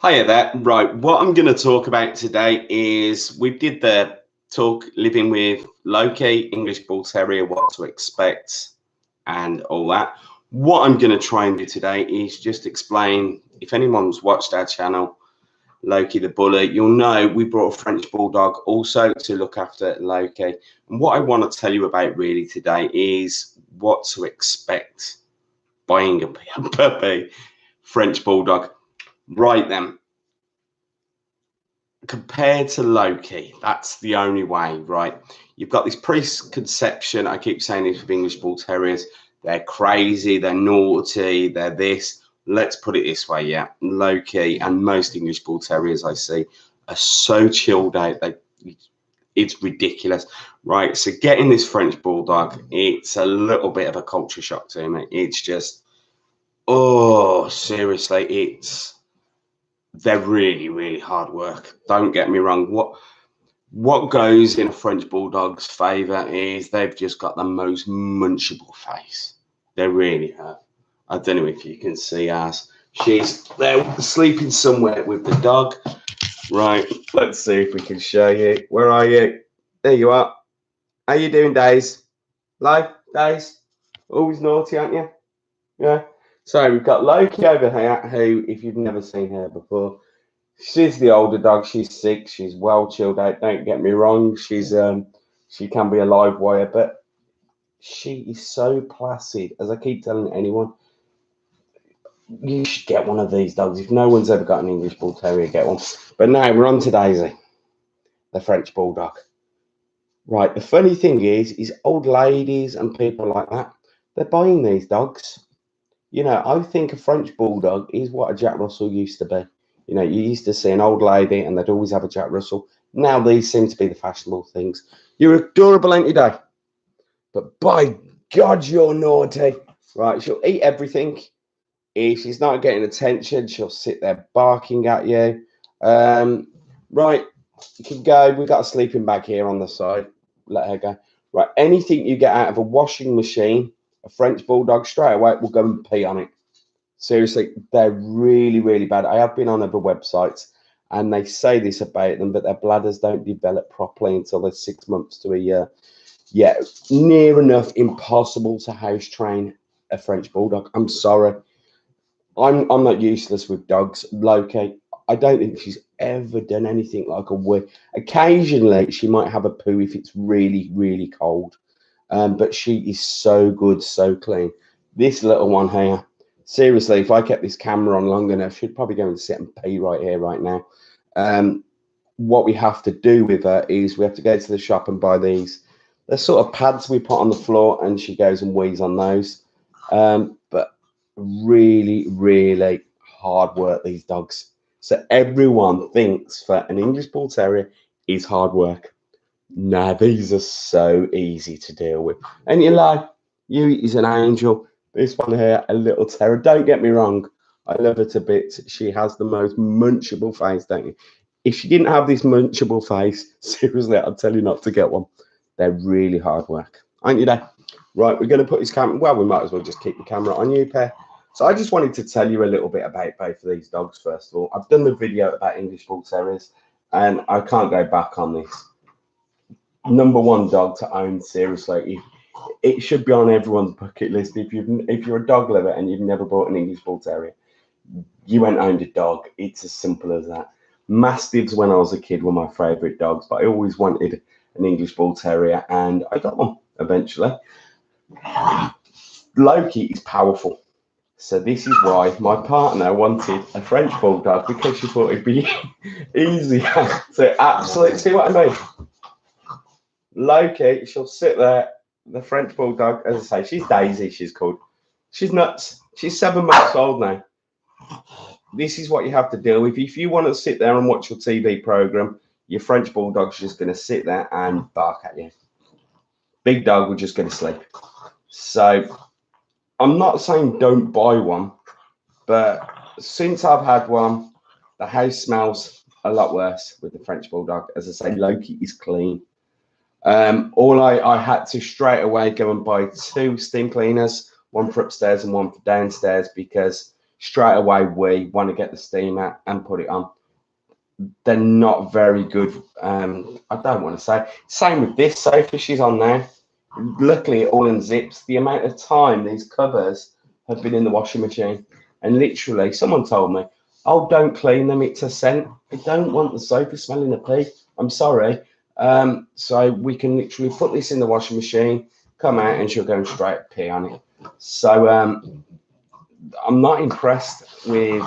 Hiya there. Right, what I'm going to talk about today is we did the talk living with Loki, English Bull Terrier, what to expect and all that. What I'm going to try and do today is just explain, if anyone's watched our channel, Loki the Bully, you'll know we brought a French Bulldog also to look after Loki. And what I want to tell you about really today is what to expect buying a puppy French Bulldog. Right then, compared to Loki, that's the only way, right? You've got this preconception. I keep saying this with English Bull Terriers. They're crazy, they're naughty, they're this. Let's put it this way, yeah. Loki and most English Bull Terriers I see are so chilled out. It's ridiculous, right? So getting this French Bulldog, it's a little bit of a culture shock to me. It's just, oh, seriously, they're really, really hard work. Don't get me wrong. What goes in a French Bulldog's favour is they've just got the most munchable face. They really have. I don't know if you can see us. She's there sleeping somewhere with the dog. Right, let's see if we can show you. Where are you? There you are. How you doing, Days? Live, Days? Always naughty, aren't you? Yeah. So we've got Loki over here, who, if you've never seen her before, she's the older dog. She's 6. She's well chilled out. Don't get me wrong. She can be a live wire, but she is so placid. As I keep telling anyone, you should get one of these dogs. If no one's ever got an English Bull Terrier, get one. But now we're on to Daisy, the French Bulldog. Right. The funny thing is old ladies and people like that, they're buying these dogs. You know, I think a French Bulldog is what a Jack Russell used to be. You know, you used to see an old lady and they'd always have a Jack Russell. Now these seem to be the fashionable things. You're adorable, ain't you, Dave? But by God, you're naughty. Right, she'll eat everything. If she's not getting attention, she'll sit there barking at you. Right, you can go. We've got a sleeping bag here on the side. Let her go. Right, anything you get out of a washing machine, a French Bulldog, straight away will go and pee on it. Seriously, they're really, really bad. I have been on other websites and they say this about them, but their bladders don't develop properly until they're 6 months to a year. Yeah, near enough impossible to house train a French Bulldog. I'm sorry. I'm not useless with dogs. Loki, I don't think she's ever done anything like a wee. Occasionally, she might have a poo if it's really, really cold. But she is so good, so clean. This little one here, seriously, if I kept this camera on long enough, she'd probably go and sit and pee right here, right now. What we have to do with her is we have to go to the shop and buy these. They're sort of pads we put on the floor, and she goes and wheezes on those. But really, really hard work, these dogs. So everyone thinks for an English Bull Terrier is hard work. Nah, these are so easy to deal with. And you lie, you is an angel. This one here, a little terror. Don't get me wrong, I love her to bits. She has the most munchable face, don't you? If she didn't have this munchable face, seriously, I'd tell you not to get one. They're really hard work, aren't you, Dad? Right, we're going to put this camera. Well, we might as well just keep the camera on you, pair. So I just wanted to tell you a little bit about both of these dogs. First of all, I've done the video about English Bull Terriers, and I can't go back on this. #1 dog to own, seriously. It should be on everyone's bucket list. If you're a dog lover and you've never bought an English Bull Terrier, you ain't owned a dog. It's as simple as that. Mastiffs when I was a kid were my favourite dogs, but I always wanted an English Bull Terrier, and I got one eventually. Loki is powerful, so this is why my partner wanted a French Bulldog, because she thought it'd be easier. So absolutely, see what I mean? Loki, she'll sit there. The French Bulldog, as I say, she's Daisy, she's called. She's nuts. She's 7 months old now. This is what you have to deal with. If you want to sit there and watch your TV program, your French Bulldog's just going to sit there and bark at you. Big dog will just go to sleep. So I'm not saying don't buy one, but since I've had one, the house smells a lot worse with the French Bulldog. As I say, Loki is clean. I had to straight away go and buy 2 steam cleaners, one for upstairs and one for downstairs, because straight away we want to get the steamer and put it on. They're not very good. I don't want to say. Same with this sofa she's on now. Luckily, all in zips. The amount of time these covers have been in the washing machine, and literally, someone told me, "Oh, don't clean them. It's a scent." I don't want the sofa smelling of pee. I'm sorry. So we can literally put this in the washing machine, come out, and she'll go straight pee on it. So I'm not impressed with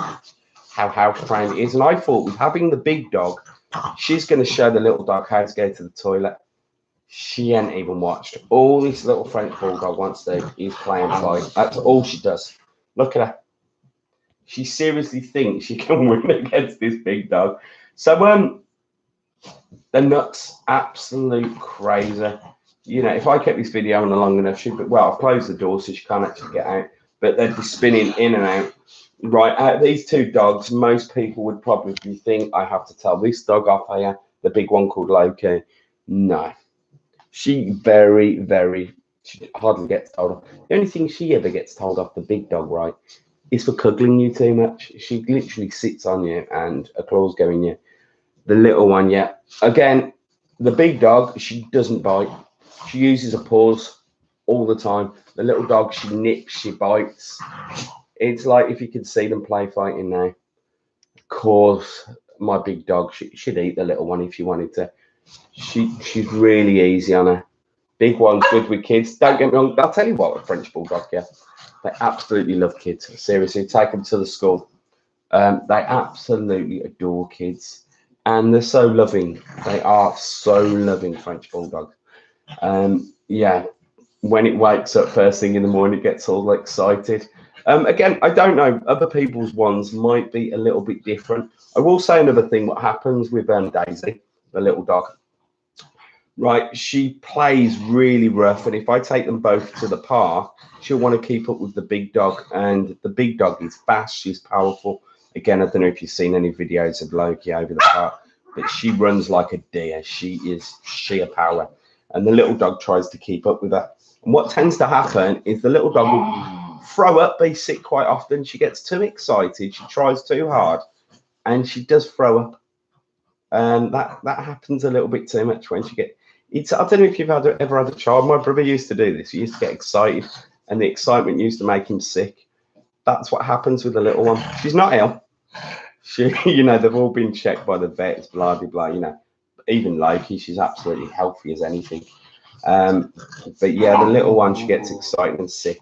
how house trained it is. And I thought with having the big dog, she's going to show the little dog how to go to the toilet. She ain't even watched. All this little French Bulldog wants to do is play and fight. That's all she does. Look at her. She seriously thinks she can win against this big dog. So the nuts, absolute crazy. You know, if I kept this video on long enough, well, I've closed the door so she can't actually get out, but they'd be spinning in and out. Right, out of these two dogs, most people would probably think I have to tell this dog off here, the big one called Loki. No. She she hardly gets told off. The only thing she ever gets told off, the big dog, right, is for cuddling you too much. She literally sits on you and her claws go in you. The little one, yeah. Again, the big dog, she doesn't bite. She uses her paws all the time. The little dog, she nips, she bites. It's like if you could see them play fighting now. Of course, my big dog, she'd eat the little one if you wanted to. She's really easy on her. Big one's good with kids. Don't get me wrong. I'll tell you what, a French Bulldog, yeah. They absolutely love kids. Seriously, take them to the school. They absolutely adore kids. And they're so loving. They are so loving, French Bulldogs. Yeah, when it wakes up first thing in the morning, it gets all excited. Again, I don't know. Other people's ones might be a little bit different. I will say another thing. What happens with Daisy, the little dog, right? She plays really rough, and if I take them both to the park, she'll want to keep up with the big dog, and the big dog is fast. She's powerful. Again, I don't know if you've seen any videos of Loki over the park, but she runs like a deer. She is sheer power, and the little dog tries to keep up with her. And what tends to happen is the little dog will throw up, be sick quite often. She gets too excited, she tries too hard, and she does throw up. And that happens a little bit too much when she gets. I don't know if you've ever had a child. My brother used to do this. He used to get excited, and the excitement used to make him sick. That's what happens with the little one. She's not ill. You know, they've all been checked by the vets, blah blah blah. You know, even Loki, she's absolutely healthy as anything. But yeah, the little one, she gets excited and sick.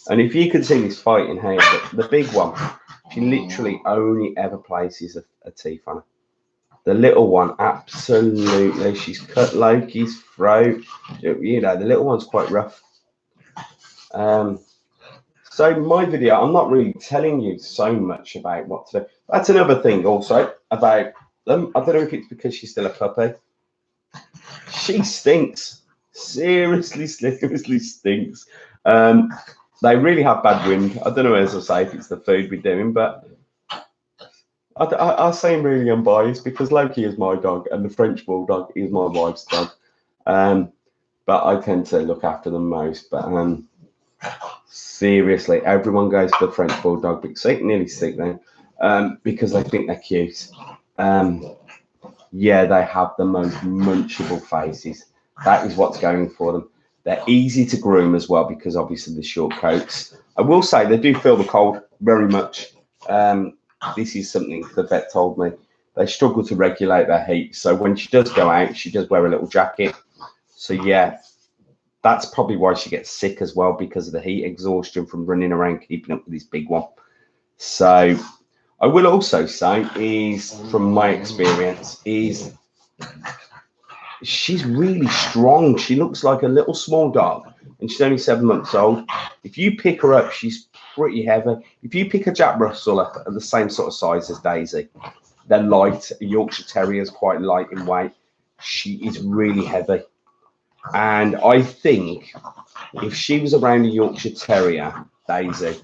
And if you could see this fight in here, the big one, she literally only ever places a teeth on her. The little one, absolutely, she's cut Loki's throat. You know, the little one's quite rough. So my video, I'm not really telling you so much about what to do. That's another thing also about them. I don't know if it's because she's still a puppy. She stinks. Seriously stinks. They really have bad wind. I don't know, as I say, if it's the food we're doing, but I seem really unbiased because Loki is my dog and the French Bulldog is my wife's dog. But I tend to look after them most. But seriously, everyone goes for the French Bulldog, but nearly sick then, because they think they're cute. Yeah, they have the most munchable faces. That is what's going for them. They're easy to groom as well because obviously the short coats. I will say they do feel the cold very much. This is something the vet told me. They struggle to regulate their heat. So when she does go out, she does wear a little jacket. So yeah, that's probably why she gets sick as well, because of the heat exhaustion from running around keeping up with this big one. So I will also say is, from my experience, is she's really strong. She looks like a little small dog, and she's only 7 months old. If you pick her up, she's pretty heavy. If you pick a Jack Russell up at the same sort of size as Daisy, they're light. A Yorkshire Terrier is quite light in weight. She is really heavy. And I think if she was around a Yorkshire Terrier, Daisy,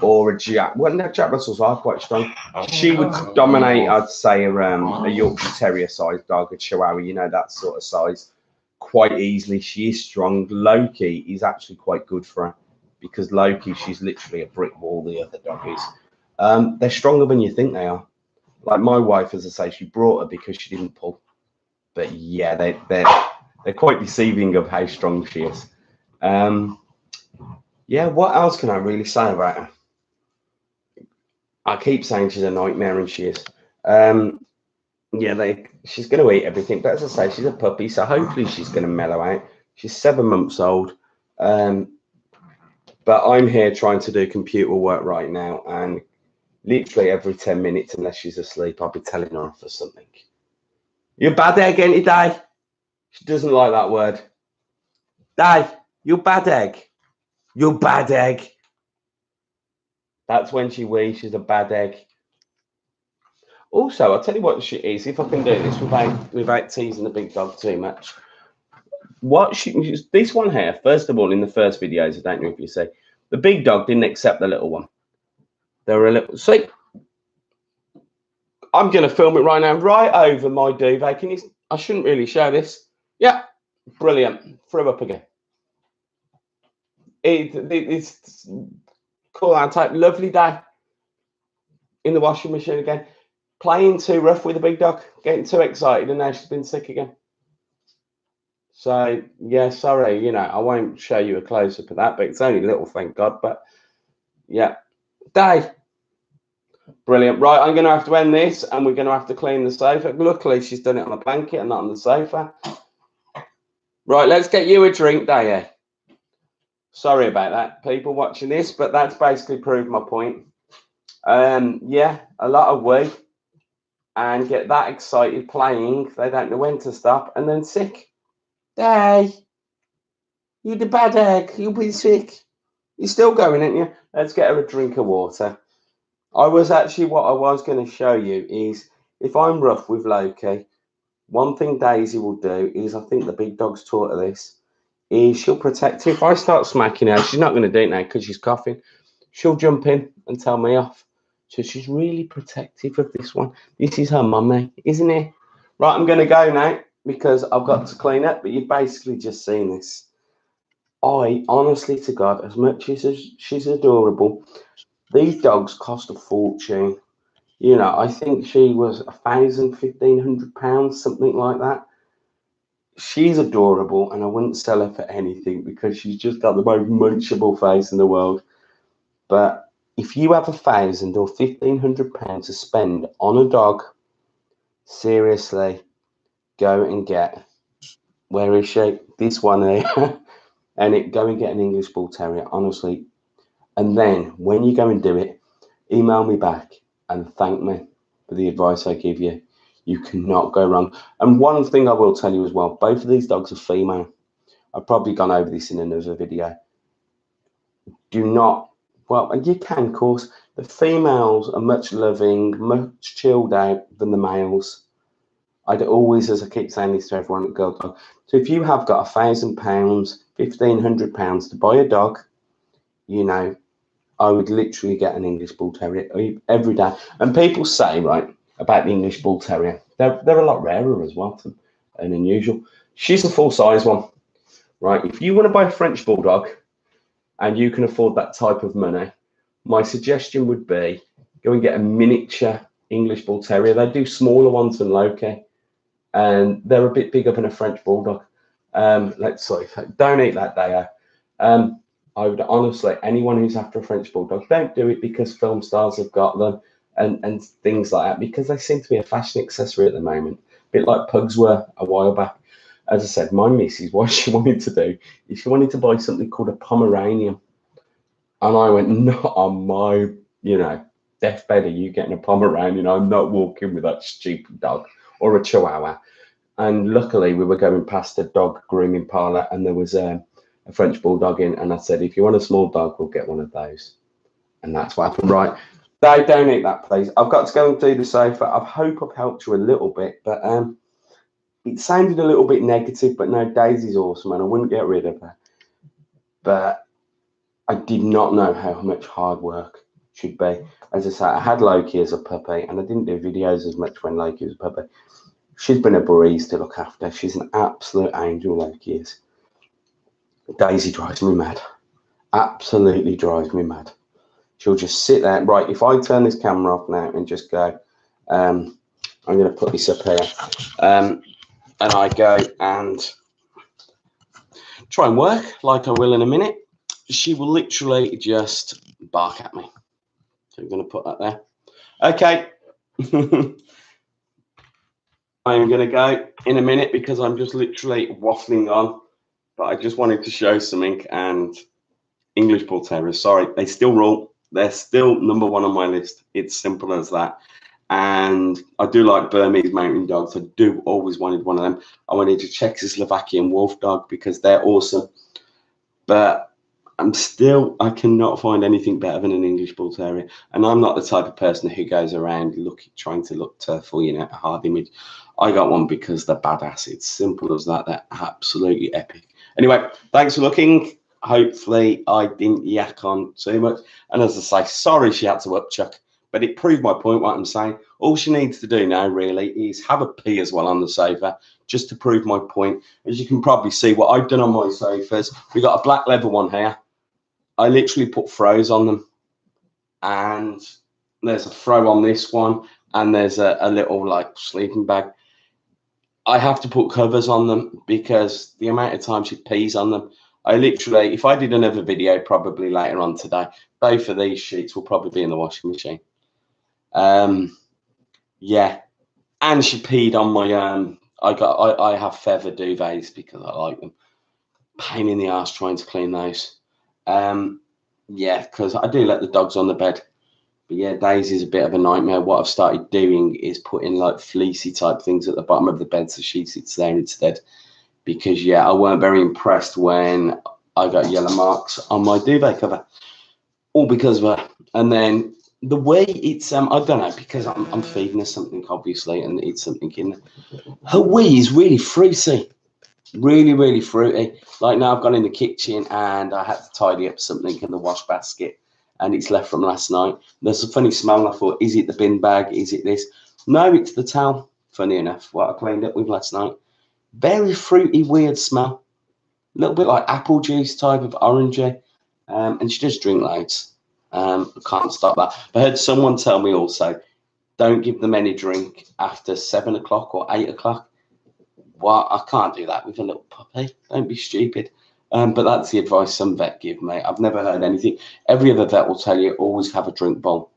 or a Jack, well, no, Jack Russells are quite strong. She would dominate, I'd say, a Yorkshire Terrier size dog, a Chihuahua, you know, that sort of size, quite easily. She is strong. Loki is actually quite good for her. because Loki, she's literally a brick wall, the other dog is. They're stronger than you think they are. Like my wife, as I say, she brought her because she didn't pull. But yeah, they're quite deceiving of how strong she is. Yeah, what else can I really say about her? I keep saying she's a nightmare, and she is. Yeah, she's going to eat everything. But as I say, she's a puppy, so hopefully she's going to mellow out. She's 7 months old. But I'm here trying to do computer work right now, and literally every 10 minutes, unless she's asleep, I'll be telling her off for something. You're bad egg, ain't you, Day? She doesn't like that word. Day, you bad egg. You bad egg. That's when she wheezes. She's a bad egg. Also, I'll tell you what she is, if I can do this without teasing the big dog too much. This one here, first of all, in the first videos, I don't know if you see, the big dog didn't accept the little one. They were a little. See, I'm going to film it right now, right over my duvet. I shouldn't really show this. Yeah, brilliant. Throw up again. It's cool and type. Lovely day in the washing machine again. Playing too rough with the big dog, getting too excited, and now she's been sick again. So yeah, sorry, I won't show you a close up of that, but it's only little, thank God. But yeah, Day, brilliant. Right, I'm going to have to end this, and we're going to have to clean the sofa. Luckily, she's done it on a blanket and not on the sofa. Right, let's get you a drink, Day. Sorry about that, people watching this, but that's basically proved my point. Yeah, a lot of we and get that excited playing, they don't know when to stop, and then sick. Day, you the bad egg, you'll be sick. You're still going, ain't you? Let's get her a drink of water. What I was going to show you is, if I'm rough with Loki, one thing Daisy will do is, I think the big dog's taught her this, is she'll protect her. If I start smacking her, she's not going to do it now because she's coughing. She'll jump in and tell me off. So she's really protective of this one. This is her mummy, isn't it? Right, I'm going to go now because I've got to clean up, but you've basically just seen this. Honestly to God, as much as she's adorable, these dogs cost a fortune. I think she was £1,000, £1,500, something like that. She's adorable, and I wouldn't sell her for anything because she's just got the most munchable face in the world. But if you have £1,000 or £1,500 to spend on a dog, seriously, go and get. Where is she? This one here. And go and get an English Bull Terrier, honestly. And then when you go and do it, email me back and thank me for the advice I give you. You cannot go wrong. And one thing I will tell you as well, both of these dogs are female. I've probably gone over this in another video. Do not, well, and you can, of course, the females are much loving, much chilled out than the males. I'd always, as I keep saying this to everyone at Girl Dog, so if you have got £1,000, £1,500 to buy a dog, I would literally get an English Bull Terrier every day. And people say, right, about the English Bull Terrier, they're a lot rarer as well than unusual. She's a full-size one, right? If you want to buy a French Bulldog and you can afford that type of money, my suggestion would be go and get a miniature English Bull Terrier. They do smaller ones than Loki, and they're a bit bigger than a French Bulldog. Let's see. Don't eat that, Day. I would honestly, anyone who's after a French Bulldog, don't do it because film stars have got them and things like that, because they seem to be a fashion accessory at the moment, a bit like pugs were a while back. As I said, my missus, what she wanted to do is she wanted to buy something called a Pomeranian. And I went, not on my, deathbed are you getting a Pomeranian. I'm not walking with that stupid dog, or a Chihuahua. And luckily we were going past a dog grooming parlour and there was a French Bulldog in, and I said, if you want a small dog, we'll get one of those. And that's what happened. Right, don't eat that, please. I've got to go and do the sofa. I hope I've helped you a little bit, but it sounded a little bit negative, but no, Daisy's awesome and I wouldn't get rid of her. But I did not know how much hard work should be. As I say, I had Loki as a puppy and I didn't do videos as much when Loki was a puppy. She's been a breeze to look after. She's an absolute angel, Loki is. Daisy drives me mad. Absolutely drives me mad. She'll just sit there. Right, if I turn this camera off now and just go, I'm going to put this up here, and I go and try and work like I will in a minute, she will literally just bark at me. So we're going to put that there. Okay. I'm going to go in a minute because I'm just literally waffling on, but I just wanted to show something. And English Bull Terriers, sorry, they still rule. They're still number one on my list. It's simple as that. And I do like Burmese mountain dogs. I do always wanted one of them. I wanted a Czechoslovakian wolf dog because they're awesome. But I cannot find anything better than an English Bull Terrier. And I'm not the type of person who goes around trying to look tough or, a hard image. I got one because they're badass. It's simple as that. They're absolutely epic. Anyway, thanks for looking. Hopefully I didn't yak on too much. And as I say, sorry she had to upchuck, but it proved my point, what I'm saying. All she needs to do now really is have a pee as well on the sofa, just to prove my point. As you can probably see, what I've done on my sofas, we got a black leather one here. I literally put throws on them, and there's a throw on this one, and there's a little like sleeping bag. I have to put covers on them because the amount of time she pees on them, I literally, if I did another video probably later on today, both of these sheets will probably be in the washing machine. Yeah, and she peed on my I have feather duvets because I like them. Pain in the ass trying to clean those. Yeah, because I do let the dogs on the bed. But yeah, Daisy's a bit of a nightmare. What I've started doing is putting like fleecy type things at the bottom of the bed so she sits there instead. Because yeah, I weren't very impressed when I got yellow marks on my duvet cover. All because of her. And then the way it's I don't know, because I'm feeding her something obviously, and it's something in there. Her wee is really fruity. Really, really fruity. Like now I've gone in the kitchen and I had to tidy up something in the wash basket, and it's left from last night. There's a funny smell. I thought, is it the bin bag? Is it this? No, it's the towel. Funny enough, what I cleaned up with last night. Very fruity, weird smell. A little bit like apple juice type of orangey. And she does drink loads. I can't stop that. I heard someone tell me also, don't give them any drink after 7 o'clock or 8 o'clock. Well, I can't do that with a little puppy. Don't be stupid. But that's the advice some vet give me. I've never heard anything. Every other vet will tell you always have a drink bowl.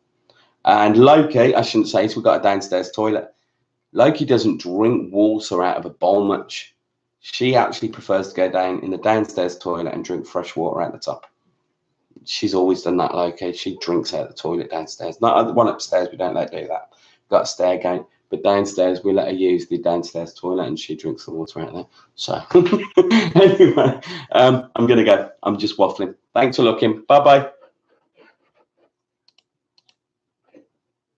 And Loki, I shouldn't say this, we've got a downstairs toilet. Loki doesn't drink water out of a bowl much. She actually prefers to go down in the downstairs toilet and drink fresh water out the top. She's always done that, Loki. She drinks out the toilet downstairs. Not the one upstairs, we don't let her do that. We've got a stair gate. But downstairs, we let her use the downstairs toilet and she drinks the water out there. So anyway, I'm going to go. I'm just waffling. Thanks for looking. Bye-bye.